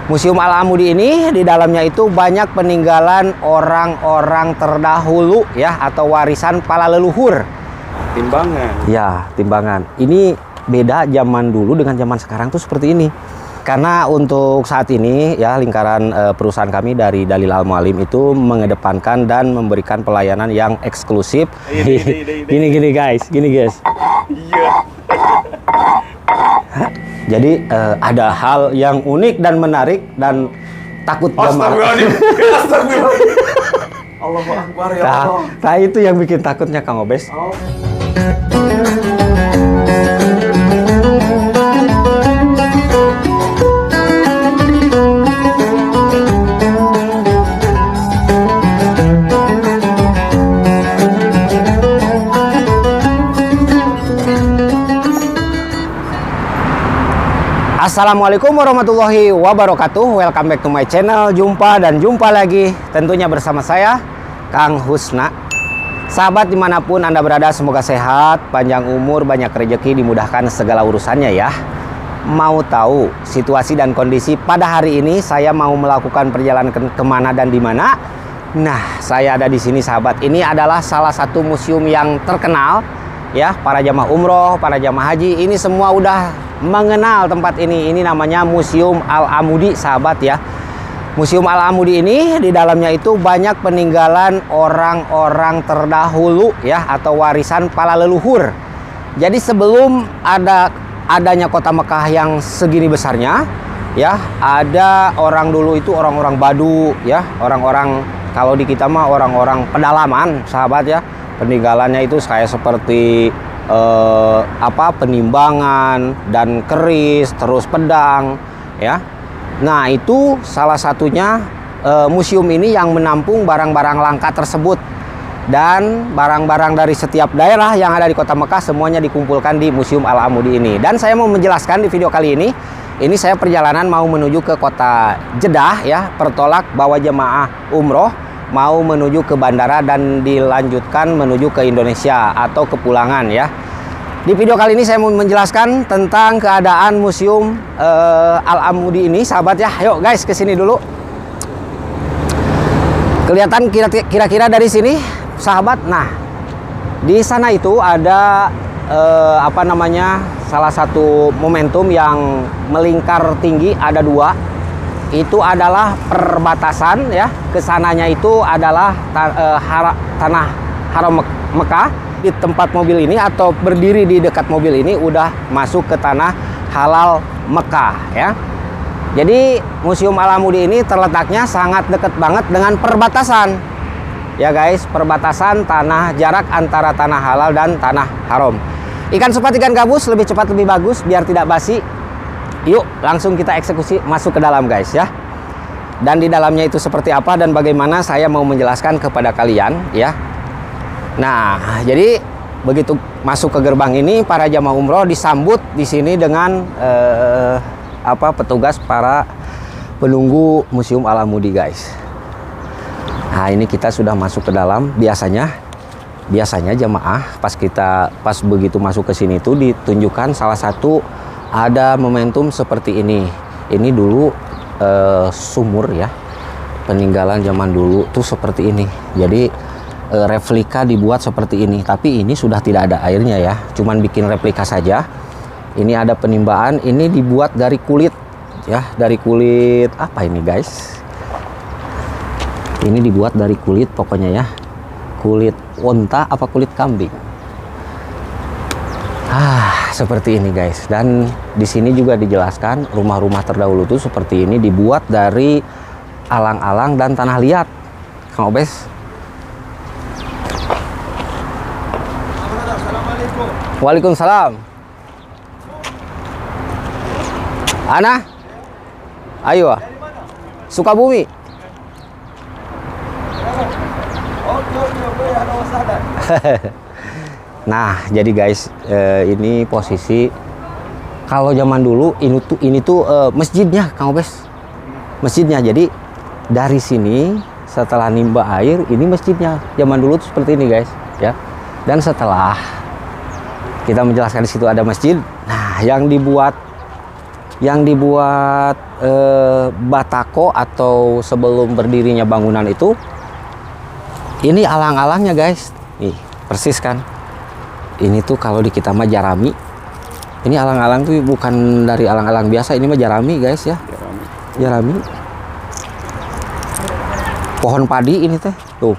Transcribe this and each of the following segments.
Museum Al-Amudi ini di dalamnya itu banyak peninggalan orang-orang terdahulu ya, atau warisan para leluhur. Timbangan. Ya, timbangan. Ini beda zaman dulu dengan zaman sekarang tuh seperti ini. Karena untuk saat ini ya, lingkaran perusahaan kami dari Dalil Al Mualim itu mengedepankan dan memberikan pelayanan yang eksklusif. Gini guys. Iya. Jadi ada hal yang unik dan menarik dan takut jamaah. Astagfirullah. Allahu Akbar ya Allah. Nah, itu yang bikin takutnya Kang Obes. Oh. Assalamualaikum warahmatullahi wabarakatuh. Welcome back to my channel. Jumpa lagi tentunya bersama saya Kang Husna. Sahabat dimanapun Anda berada, semoga sehat, panjang umur, banyak rezeki, dimudahkan segala urusannya ya. Mau tahu situasi dan kondisi pada hari ini saya mau melakukan perjalanan kemana dan di mana? Nah, saya ada di sini sahabat. Ini adalah salah satu museum yang terkenal ya, para jamaah umroh, para jamaah haji ini semua udah mengenal tempat ini. Ini namanya Museum Al-Amudi sahabat ya. Museum Al-Amudi ini di dalamnya itu banyak peninggalan orang-orang terdahulu ya, atau warisan para leluhur. Jadi sebelum adanya kota Mekah yang segini besarnya ya, ada orang dulu itu orang-orang Badu ya, orang-orang, kalau di kita mah orang-orang pedalaman sahabat ya. Peninggalannya itu kayak seperti penimbangan dan keris, terus pedang ya. Nah, itu salah satunya museum ini yang menampung barang-barang langka tersebut, dan barang-barang dari setiap daerah yang ada di kota Mekah semuanya dikumpulkan di Museum Al-Amudi ini. Dan saya mau menjelaskan di video kali ini saya perjalanan mau menuju ke kota Jeddah ya, pertolak bawa jemaah umroh mau menuju ke bandara dan dilanjutkan menuju ke Indonesia atau kepulangan ya. Di video kali ini saya mau menjelaskan tentang keadaan Museum Al-Amudi ini sahabat ya. Yuk guys, ke sini dulu. Kelihatan kira-kira dari sini sahabat. Nah, di sana itu ada salah satu momentum yang melingkar tinggi, ada dua. Itu adalah perbatasan ya. Kesananya itu adalah tanah haram Mekah. Di tempat mobil ini atau berdiri di dekat mobil ini udah masuk ke tanah halal Mekah ya. Jadi Museum Al-Amudi ini terletaknya sangat dekat banget dengan perbatasan ya guys, perbatasan tanah, jarak antara tanah halal dan tanah haram. Ikan cepat ikan gabus, lebih cepat lebih bagus, biar tidak basi. Yuk langsung kita eksekusi masuk ke dalam guys ya. Dan di dalamnya itu seperti apa dan bagaimana saya mau menjelaskan kepada kalian ya. Nah, jadi begitu masuk ke gerbang ini, para jamaah umroh disambut di sini dengan petugas para penunggu Museum Al-Amudi guys. Nah, ini kita sudah masuk ke dalam. Biasanya jamaah pas begitu masuk ke sini itu ditunjukkan salah satu ada momentum seperti ini. Ini dulu sumur ya, peninggalan zaman dulu tuh seperti ini. Jadi replika dibuat seperti ini, tapi ini sudah tidak ada airnya ya, cuman bikin replika saja. Ini ada penimbaan, ini dibuat dari kulit ya, dari kulit apa ini guys, ini dibuat dari kulit pokoknya ya, kulit onta apa kulit kambing. Seperti ini guys. Dan di sini juga dijelaskan rumah-rumah terdahulu tuh seperti ini dibuat dari alang-alang dan tanah liat Kang Obes. Waalaikumsalam. Ana? Ayo. Sukabumi. Nah, jadi guys, ini posisi kalau zaman dulu ini tuh masjidnya Kang Obes. Masjidnya. Jadi dari sini setelah nimba air, ini masjidnya. Zaman dulu tuh seperti ini guys, ya. Dan setelah kita menjelaskan di situ ada masjid. Nah, yang dibuat Batako atau sebelum berdirinya bangunan itu, ini alang-alangnya guys. Nih, persis kan. Ini tuh kalau di kita mah jarami. Ini alang-alang tuh bukan dari alang-alang biasa, ini mah jarami guys ya. Jarami. Pohon padi ini teh. Tuh.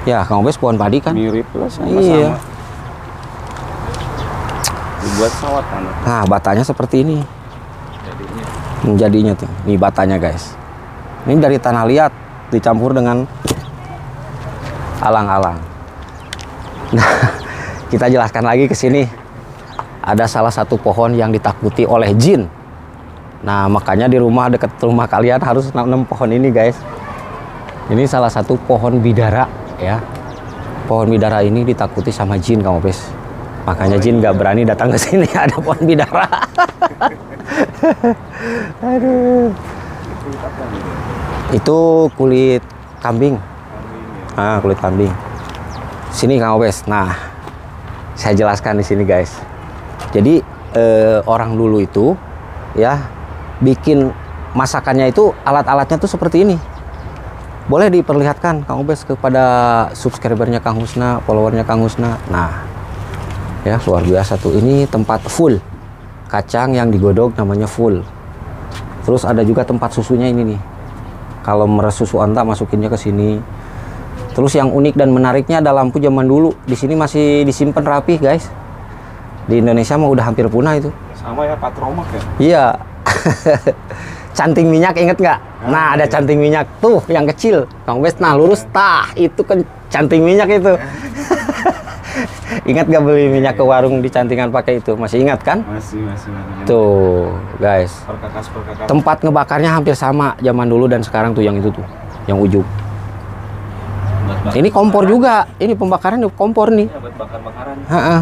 Ya, Kang Obes pohon padi kan? Mirip lah sama-sama. Iya. Dibuat sawat kan. Nah, batanya seperti ini. Jadinya tuh. Ini batanya guys. Ini dari tanah liat dicampur dengan alang-alang. Nah, kita jelaskan lagi ke sini. Ada salah satu pohon yang ditakuti oleh jin. Nah, makanya di rumah dekat rumah kalian harus nanam pohon ini guys. Ini salah satu pohon bidara ya. Pohon bidara ini ditakuti sama jin, Kang Obes. Makanya jin nggak berani datang ke sini, ada pohon bidara. Aduh. Itu kulit kambing. Ah, kulit kambing. Sini Kang Obes. Nah, saya jelaskan di sini guys. Jadi orang dulu itu ya bikin masakannya itu alat-alatnya tuh seperti ini. Boleh diperlihatkan Kang Obes kepada subscribernya Kang Husna, followernya Kang Husna. Nah, ya luar biasa tuh. Ini tempat full kacang yang digodok namanya full. Terus ada juga tempat susunya ini nih. Kalau meres susu onta masukinnya ke sini. Terus yang unik dan menariknya ada lampu zaman dulu. Di sini masih disimpan rapih guys. Di Indonesia mah udah hampir punah itu. Sama ya patromak ya? Iya. Canting minyak inget nggak? Nah, ada canting minyak tuh yang kecil. Kang Obes, nah lurus tah itu kan canting minyak itu. Ingat gak beli minyak ke warung di Cantingan pakai itu? Masih ingat kan? Masih. Tuh, guys. Perkakas. Tempat ngebakarnya hampir sama zaman dulu dan sekarang tuh yang itu tuh, yang ujung. Ini kompor juga. Ini pembakaran kompor nih. Buat bakar-bakaran.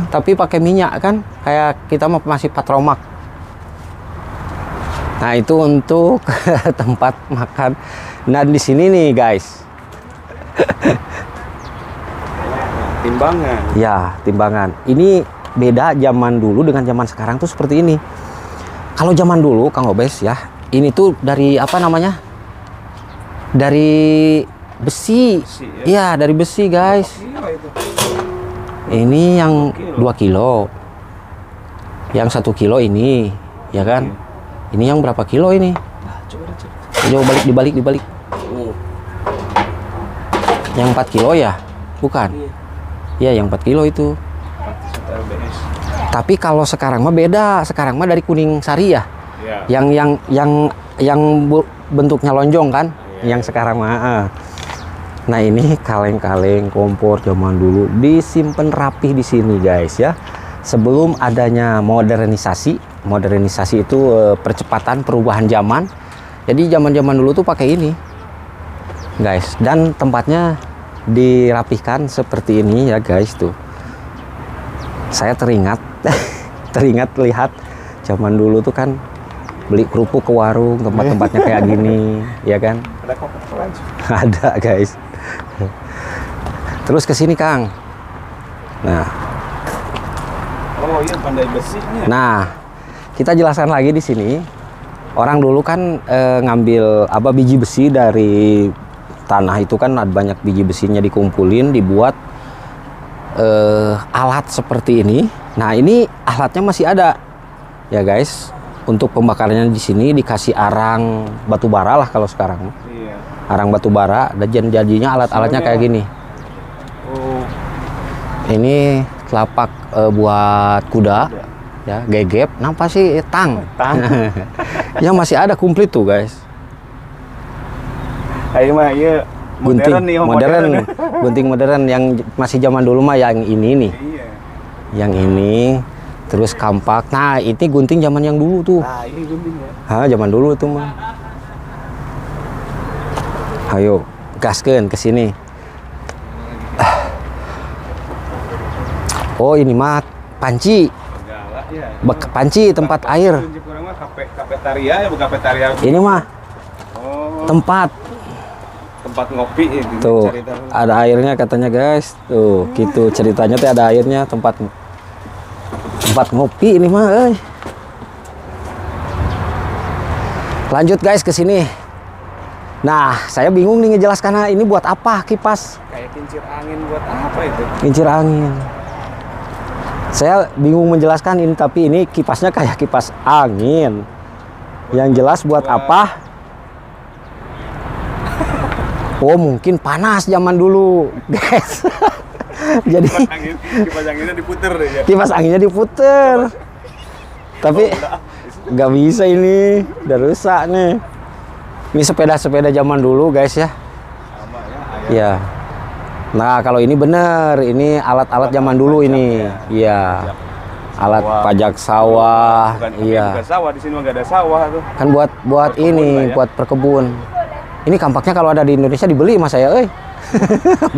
Tapi pakai minyak kan? Kayak kita mah masih patromak. Nah, itu untuk tempat makan. Nah, di sini nih, guys. Timbangan. Ya, timbangan. Ini beda zaman dulu dengan zaman sekarang tuh seperti ini. Kalau zaman dulu, Kang Obes ya, ini tuh dari apa namanya? Dari besi. Iya, dari besi, guys. Ini yang 2 kilo. Yang 1 kilo ini, ya kan? Ini yang berapa kilo ini? Coba dibalik. Yang 4 kilo ya? Bukan. Iya, yang 4 kilo itu. Tapi kalau sekarang mah beda. Sekarang mah dari kuning sari ya. Yang bentuknya lonjong kan? Yang sekarang mah. Nah, ini kaleng-kaleng kompor zaman dulu disimpan rapih di sini, guys ya. Sebelum adanya modernisasi itu percepatan perubahan zaman. Jadi zaman-zaman dulu tuh pakai ini, guys. Dan tempatnya dirapihkan seperti ini ya, guys tuh. Saya teringat lihat zaman dulu tuh kan beli kerupuk ke warung, tempat-tempatnya kayak gini, ya kan? Ada Coca-Cola. Ada, guys. Terus ke sini, Kang. Nah. Oh iya, pandai besinya. Nah, kita jelaskan lagi di sini. Orang dulu kan ngambil biji besi dari tanah itu kan, ada banyak biji besinya dikumpulin, dibuat alat seperti ini. Nah, ini alatnya masih ada. Ya, guys. Untuk pembakarannya di sini dikasih arang batu bara lah kalau sekarang. Iya. Arang batu bara, dan jadinya alat-alatnya kayak gini. Oh. Ini telapak buat kuda, ya, gegep. Nampak sih tang. Ya masih ada komplit tuh, guys. Ayo mah iya modern nih, modern. Gunting modern yang masih zaman dulu mah yang ini nih. Iya. Yang ini, terus kampak. Nah, ini gunting zaman yang dulu tuh. Nah, ini gunting ya. Zaman dulu tuh mah. Ayo, gaskeun ke sini. Oh, ini mah panci. Panci tempat air. Kafetaria ya, bukan kafetaria. Ini mah tempat ngopi ya, gitu. Tuh, ada airnya katanya, guys. Tuh, gitu ceritanya tuh ada airnya, tempat ngopi ini mah, Lanjut guys ke sini. Nah, saya bingung nih ngejelaskan ini buat apa kipas. Kayak kincir angin buat apa itu? Kincir angin. Saya bingung menjelaskan ini, tapi ini kipasnya kayak kipas angin. Yang jelas buat apa? Oh, mungkin panas zaman dulu, guys. Jadi Kipas anginnya diputer deh ya. kipas anginnya diputer. Tapi nggak bisa ini, udah rusak nih. Ini sepeda-sepeda zaman dulu, guys ya. Sama ya. Ya. Nah, kalau ini bener, ini alat-alat zaman dulu ini. Iya. Alat Sawah. pajak sawah. Bukan Iya. bukan sawah, di sini mah nggak ada sawah tuh. Kan buat Perkebun ini, lah ya. buat perkebun. Ini kampaknya kalau ada di Indonesia dibeli mas saya,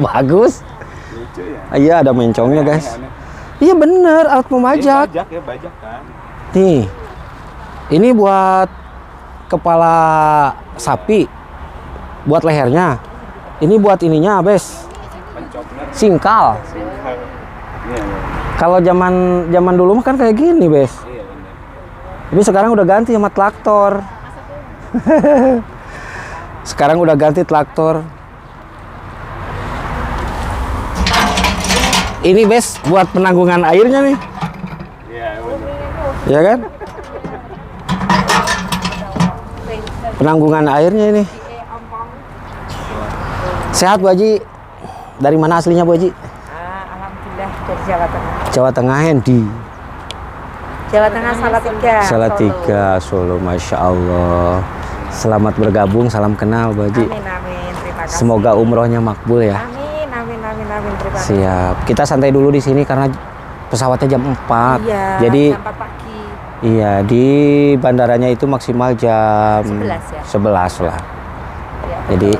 bagus. Lucu ya. Iya, ada mencongnya, guys. Aneh-aneh. Iya bener, alat pemajak. Bajak ya, bajak kan. Nih, ini buat kepala sapi, buat lehernya. Ini buat ininya, bes, Pencopnya. singkal. Iya, iya. Kalau zaman dulu mah kan kayak gini, bes. Iya benar. Ini sekarang udah ganti sama traktor. Sekarang udah ganti traktor. Ini bes buat penanggungan airnya nih, Iya benar. ya kan? Penanggungan airnya ini. Sehat Bu Haji? Dari mana aslinya Bu Haji? Alhamdulillah dari Jawa Tengah. Jawa Tengah Hendi. Jawa Tengah Salatiga. Salatiga, Solo. Masya Allah. Selamat bergabung, salam kenal Bu Haji. Amin amin. Terima kasih. Semoga umrohnya makbul ya. Amin amin amin amin. Terima kasih. Siap. Kita santai dulu di sini karena pesawatnya jam 4. Iya. Jadi jam 4 pagi. iya, di bandaranya itu maksimal jam 11 ya? 11 lah. Ya, Jadi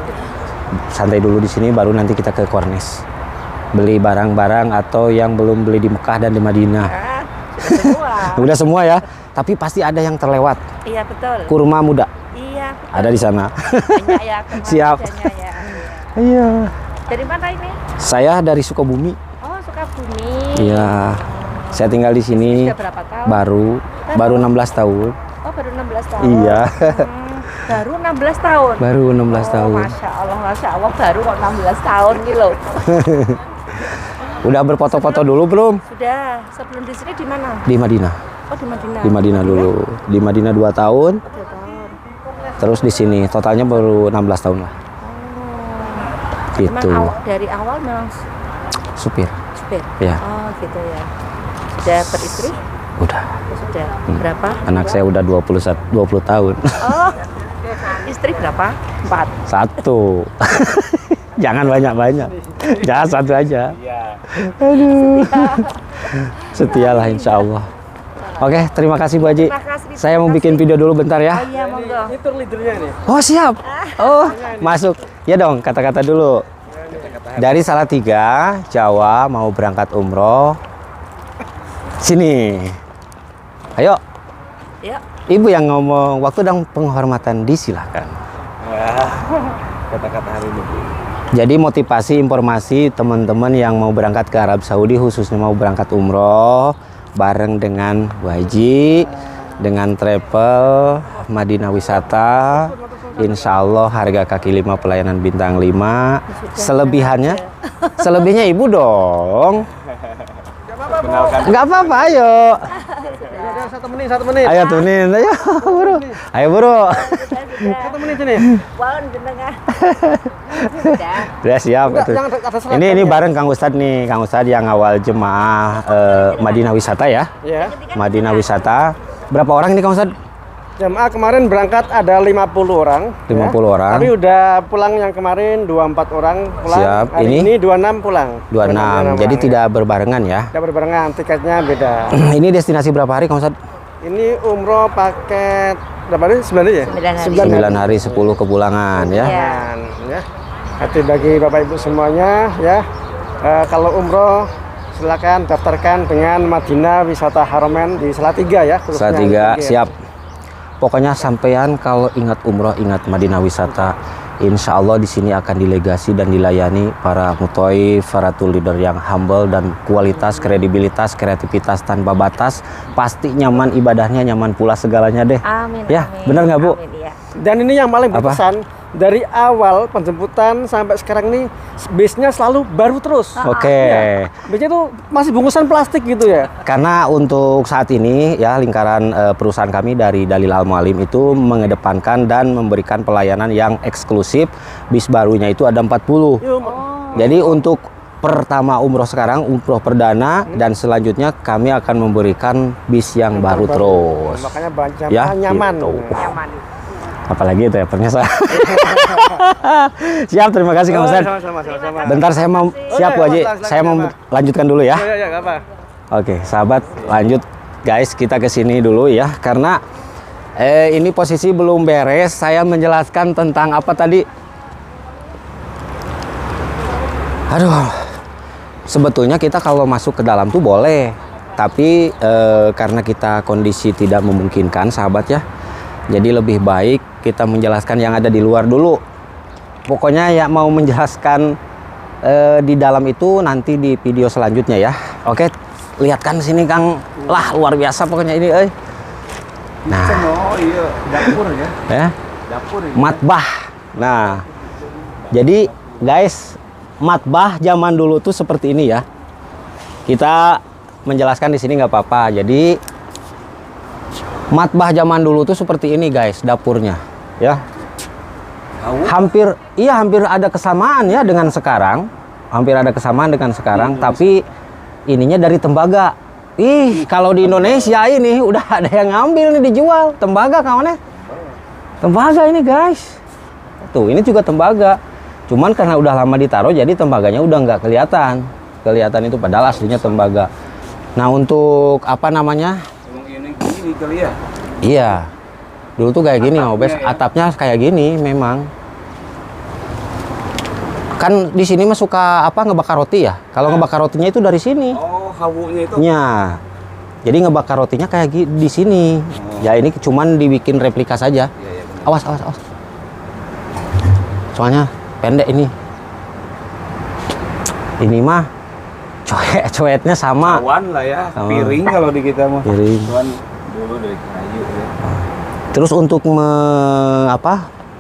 santai dulu di sini baru nanti kita ke Kornes. Beli barang-barang atau yang belum beli di Mekah dan di Madinah. ah, sudah semua. Udah semua ya, tapi pasti ada yang terlewat. Iya betul. Kurma muda Iya. Betul. ada di sana. Banyak ya. kemarin Siap. adanya ya. Iya. Dari mana ini? Saya dari Sukabumi. Oh Sukabumi. Iya. Saya tinggal di sini Sudah berapa tahun? baru 16 tahun. Oh baru 16 tahun. Iya. Baru 16 tahun. Baru 16 tahun. Masya Allah baru kok 16 tahun gitu. Udah berfoto-foto dulu belum? Sudah. Sebelum di sini di mana? Di Madinah. Oh di Madinah. Di Madinah dulu. Di Madinah 2 tahun. 2 tahun. Terus di sini totalnya baru 16 tahun lah. Gitu. Memang dari awal memang Supir. supir. Ya. Oh gitu ya. Sudah beristri? Udah. Sudah. Berapa? Anak saya udah 20 tahun. Oh. Istri berapa? 4. 1. Jangan banyak-banyak. Jangan 1 aja. Iya. Aduh. Setialah insya Allah. Oke, terima kasih Bu Haji. Terima kasih. Saya mau bikin video dulu bentar Oh ya. iya monggo. Itu leadernya nih. Oh siap. Oh masuk. Ya dong, kata-kata dulu. Dari Salatiga, Jawa mau berangkat umroh. Sini. Ayo, Ya. Ibu yang ngomong, waktu dan penghormatan disilahkan. Wah. Kata-kata hari ini. Jadi motivasi informasi teman-teman yang mau berangkat ke Arab Saudi, khususnya mau berangkat umroh bareng dengan Bu Haji, dengan travel Madinah Wisata. Insya Allah harga kaki 5 pelayanan bintang 5. Selebihannya, selebihnya ibu dong. Kenalkan. Nggak apa-apa, ayo. Satu menit. Ayo tunin, ayo buru. Ayo buru. Satu menit ini. Wan jenengan. Sudah. Udah siap. Atuh. Ini bareng Kang Ustadz nih, Kang Ustadz yang awal jemaah Madinah Wisata ya. Ya. Madinah Wisata. Berapa orang ini Kang Ustadz? Jamaah kemarin berangkat ada 50 orang. 50 orang. Tapi udah pulang yang kemarin 24 orang pulang. Siap. Hari Ini? ini 26 pulang. 26. Jadi tidak berbarengan ya. Tidak berbarengan, tiketnya beda. Ini destinasi berapa hari Kang Ustadz? Ini umroh paket berapa hari? 9 hari ya? 9 hari. 9 hari 10 kepulangan ya. Iya. Ya. Hati bagi Bapak Ibu semuanya ya. Kalau umroh silakan daftarkan dengan Madinah Wisata Haramain di Salatiga ya. khususnya. Salatiga Oke. siap. Pokoknya sampean kalau ingat umroh, ingat Madinah Wisata. Insya Allah di sini akan dilegasi dan dilayani para mutoi, para tour leader yang humble dan kualitas, kredibilitas, kreativitas tanpa batas. Pasti nyaman ibadahnya, nyaman pula segalanya deh. Amin. Ya, amin. benar nggak, Bu? Amin, iya. Dan ini yang paling Apa? berkesan, dari awal penjemputan sampai sekarang nih base-nya selalu baru terus. Oke. Iya. Base-nya tuh masih bungkusan plastik gitu ya. Karena untuk saat ini ya lingkaran perusahaan kami dari Dalil Al Mualim itu mengedepankan dan memberikan pelayanan yang eksklusif. Bis barunya itu ada 40. Jadi untuk pertama umroh sekarang, umroh perdana, dan selanjutnya kami akan memberikan bis yang baru terus. Makanya banyak Ya, nyaman. gitu. Nyaman. Apalagi itu ya pernyasa. Siap, terima kasih Kang Ustaz. Sama-sama. Bentar saya mau siap Bu Haji. Saya mau lanjutkan dulu ya. Ya, nggak apa. Oke, sahabat, lanjut guys, kita ke sini dulu ya karena ini posisi belum beres. Saya menjelaskan tentang apa tadi? Aduh. Sebetulnya kita kalau masuk ke dalam tuh boleh, tapi karena kita kondisi tidak memungkinkan, sahabat ya. Jadi lebih baik kita menjelaskan yang ada di luar dulu. Pokoknya ya mau menjelaskan di dalam itu nanti di video selanjutnya ya. Oke, lihat kan sini Kang. Lah luar biasa pokoknya ini, euy. Nah, Oh iya, dapur ya. ya. Dapur ini. Matbah. Nah, jadi guys, matbah zaman dulu tuh seperti ini ya. Kita menjelaskan di sini nggak apa-apa. Jadi matbah zaman dulu tuh seperti ini guys, dapurnya ya. Hampir ada kesamaan ya dengan sekarang. Hampir ada kesamaan dengan sekarang, tapi ininya dari tembaga. Ih, kalau di Indonesia ini udah ada yang ngambil nih dijual tembaga kawannya. Tembaga ini guys. Tuh, ini juga tembaga. Cuman karena udah lama ditaruh jadi tembaganya udah nggak kelihatan. Kelihatan itu padahal aslinya tembaga. Nah, untuk apa namanya? Emang ini gini kali ya. Iya. Dulu tuh kayak gini, Obes. ya. Atapnya kayak gini memang. Kan di sini mah suka apa ngebakar roti ya? Kalau ngebakar rotinya itu dari sini. Oh, hawunya itu. Ya. Jadi ngebakar rotinya kayak di sini. Ya ini cuman dibikin replika saja. Iya, iya, benar. Awas, awas, awas. Soalnya pendek ini. Ini mah coetnya sama. Awan lah ya, Sama. piring kalau di kita mah. Piring. Cuman dulu dari kayu ya. Terus untuk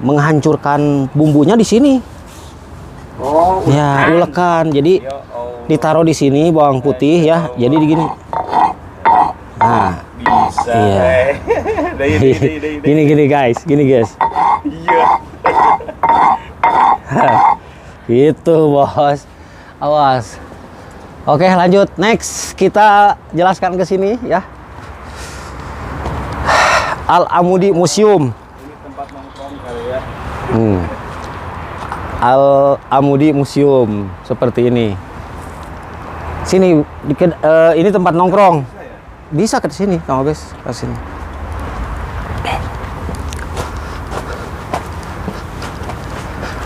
menghancurkan bumbunya di sini. Oh, Ya, ulekan. Jadi Ya Allah. ditaruh di sini bawang putih ya. Jadi gini. Nah, Bisa. Iya. Gini guys, gini guys. Iya. Gitu bos. Awas. Oke, lanjut. Next, kita jelaskan ke sini ya. Al Amudi Museum. Ini tempat nongkrong kali ya. Al Amudi Museum seperti ini. Sini, ini tempat nongkrong. Bisa ke sini, Kang Obes, ke sini.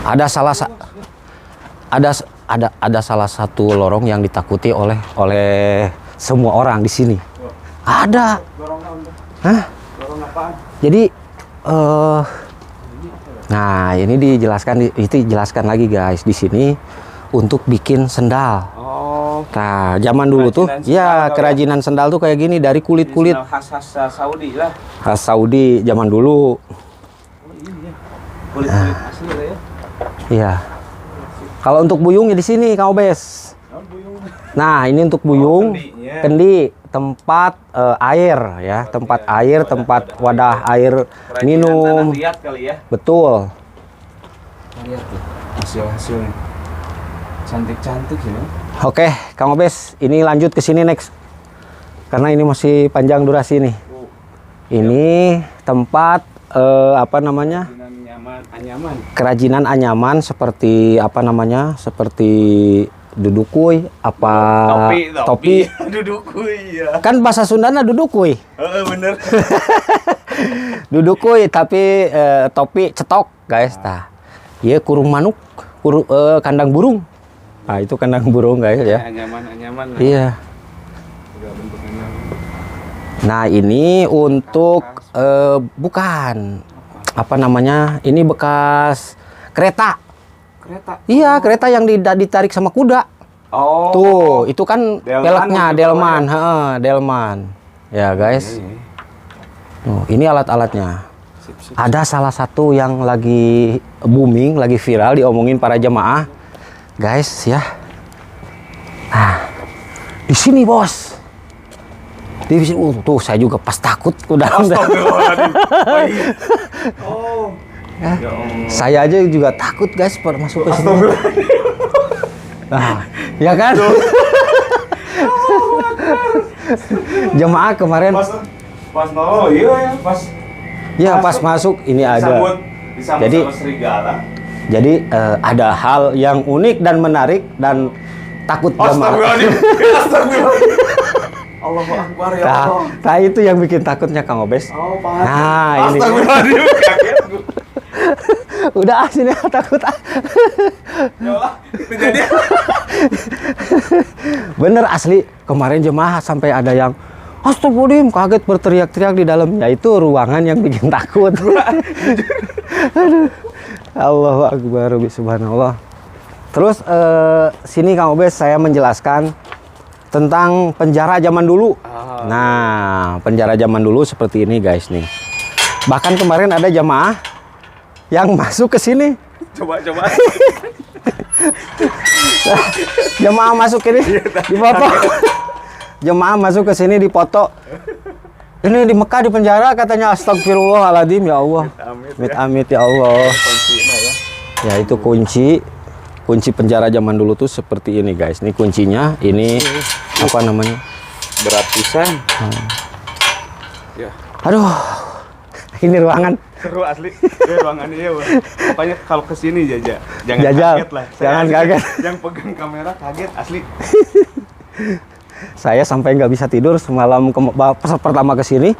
Ada salah satu lorong yang ditakuti oleh semua orang di sini. Ada. Hah? Lorong apaan? Jadi nah, ini dijelaskan lagi guys di sini untuk bikin sendal. Oh, Nah, zaman dulu tuh Kerajinan ya sendal, kerajinan sendal tuh kayak gini dari kulit-kulit khas Saudi lah. khas Saudi zaman dulu. Kulit-kulit asli lah ya. Iya. Kalau untuk buyungnya di sini, Kang Obes. Nah, ini untuk buyung, kendinya. kendi, tempat air ya, tempat air, tempat wadah air Kerajinan minum. tanah liat kali ya. Betul. Lihat tuh hasil-hasilnya. Cantik-cantik ya. Oke, Kang Obes, ini lanjut ke sini next. Karena ini masih panjang durasi nih. Ini tempat apa namanya? Dengan anyaman. Kerajinan anyaman seperti apa namanya? Seperti dudukui, apa Topi. Duduk ya. Kan bahasa Sundana dudukui. Bener. Dudukui tapi topi cetok, guys. Tah. Ieu kurung manuk, kandang burung. Nah, itu kandang burung, guys ya. Anyaman. Iya. Udah bentuk anyaman. Nah, ini untuk bukan apa namanya? Ini bekas kereta. Kereta. Iya, kereta yang ditarik sama kuda. Oh. Tuh, itu kan Delman peleknya itu delman, bawahnya. delman. Ya, guys. Iya. Tuh, ini alat-alatnya. Si ada salah satu yang lagi booming, lagi viral, diomongin para jemaah, guys ya. Nah, di sini bos. Di sini, tuh saya juga pas takut udah. Oh. Ya, Ya Allah. saya aja juga takut guys pada masuk ke sini. Nah, ya kan? Jemaah kemarin, Pas oh iya ya, pas ya pas masuk ini ada. disambut Jadi- sama serigala. Jadi ada hal yang unik dan menarik dan takut jemaah. Astagfirullahaladzim. Astagfirullahaladzim. Allahu Akbar ya Nah, Allah. nah, itu yang bikin takutnya Kang Obes. Oh, Pak. Nah, ini. Astagfirullahaladzim. Kaget gue. Udah sini takut. Ya Allah, itu jadi. Bener asli, kemarin jemaah sampai ada yang astagfirullahaladzim, kaget berteriak-teriak di dalamnya. Itu ruangan yang bikin takut. Aduh. Allahu Akbar, subhanallah. Terus sini Kang Obes saya menjelaskan tentang penjara zaman dulu. Nah, penjara zaman dulu seperti ini guys nih. Bahkan kemarin ada jemaah yang masuk ke sini. Coba. Jemaah masuk ini dipoto. Jemaah masuk ke sini dipoto. Ini di Mekah di penjara katanya, astagfirullahaladzim ya Allah. Amit ya Allah. Kunci ya. Ya itu kunci penjara zaman dulu tuh seperti ini guys. Ini kuncinya, ini apa namanya? Berat pisan. Ya. Aduh, ini ruangan. Seru asli. Ruangannya ya. Pokoknya kalau ke sini Jaja, jangan Jajal, kaget lah. jangan Saya kaget. Yang pegang kamera kaget asli. Saya sampai nggak bisa tidur semalam pas pertama ke sini.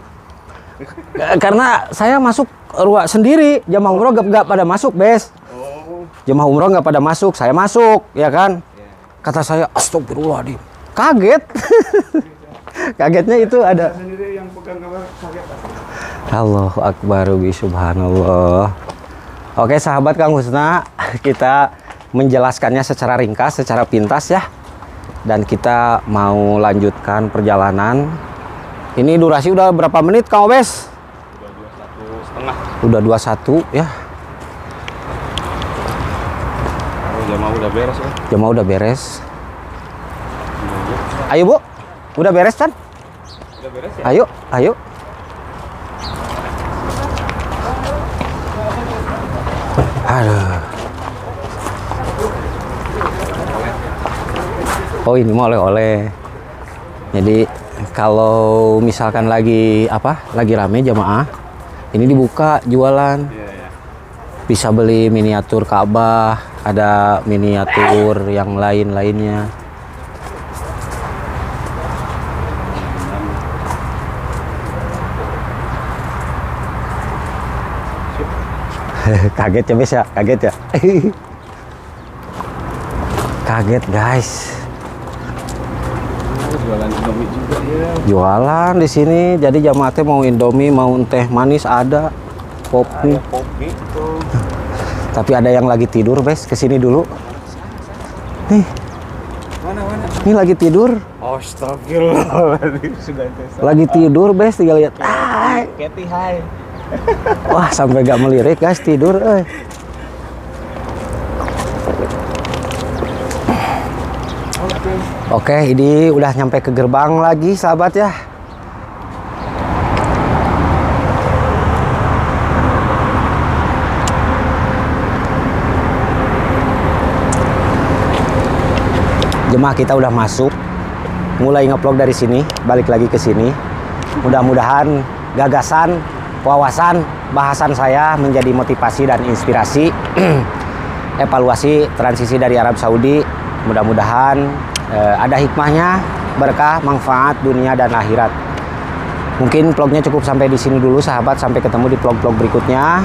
Karena saya masuk ruang sendiri, jemaah umroh nggak pada masuk, Bes. Oh. Jemaah umroh nggak pada masuk, saya masuk, ya kan? Kata saya, astagfirullahaladzim. Kaget. Kagetnya itu ada. Sendiri yang pegang kamera kaget asli. Allahu Akbar, subhanallah. Oke sahabat Kang Husna, kita menjelaskannya secara ringkas, secara pintas ya. Dan kita mau lanjutkan perjalanan. Ini durasi udah berapa menit Kang Obes? Udah 21,5. Udah 21 ya. Oh, jamaah udah beres ya. Jemaah udah beres. Ayo Bu, udah beres kan? Udah beres ya? Ayo. Aduh. Oh ini mau oleh-oleh. Jadi kalau misalkan lagi rame jamaah, ini dibuka jualan. Iya, ya. Bisa beli miniatur Ka'bah, ada miniatur yang lain-lainnya. Kaget ya Bes ya? Kaget ya? Kaget guys. Jualan Indomie juga ya. Jualan di sini. Jadi jamaah teh mau Indomie, mau teh manis ada. Kopi. Kopi itu. Tapi ada yang lagi tidur, Bes. Kesini dulu. Nih, Mana? ini lagi tidur. Astagfirullahaladzim. Sudah tes. Lagi tidur, Bes. Tinggal lihat. Hai. Keti hai. Wah, sampai gak melirik, guys. Tidur, Oke, ini udah nyampe ke gerbang lagi, sahabat ya. Jemaah kita udah masuk, mulai ngeplog dari sini, balik lagi ke sini. Mudah-mudahan gagasan, wawasan, bahasan saya menjadi motivasi dan inspirasi. Evaluasi transisi dari Arab Saudi, mudah-mudahan ada hikmahnya, berkah, manfaat dunia dan akhirat. Mungkin vlognya cukup sampai di sini dulu sahabat, sampai ketemu di vlog-vlog berikutnya.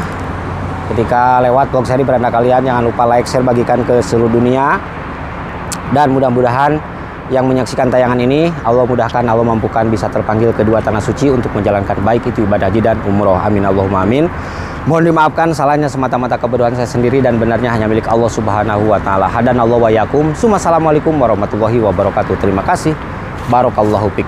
Ketika lewat vlog saya di beranda kalian, jangan lupa like, share, bagikan ke seluruh dunia. Dan mudah-mudahan yang menyaksikan tayangan ini, Allah mudahkan, Allah mampukan bisa terpanggil kedua tanah suci untuk menjalankan baik itu ibadah haji dan umroh. Amin Allahumma amin. Mohon dimaafkan salahnya semata-mata kebodohan saya sendiri dan benarnya hanya milik Allah Subhanahu wa taala. Hadanallahu wa yakum. Assalamualaikum warahmatullahi wabarakatuh. Terima kasih. Barakallahu fiik.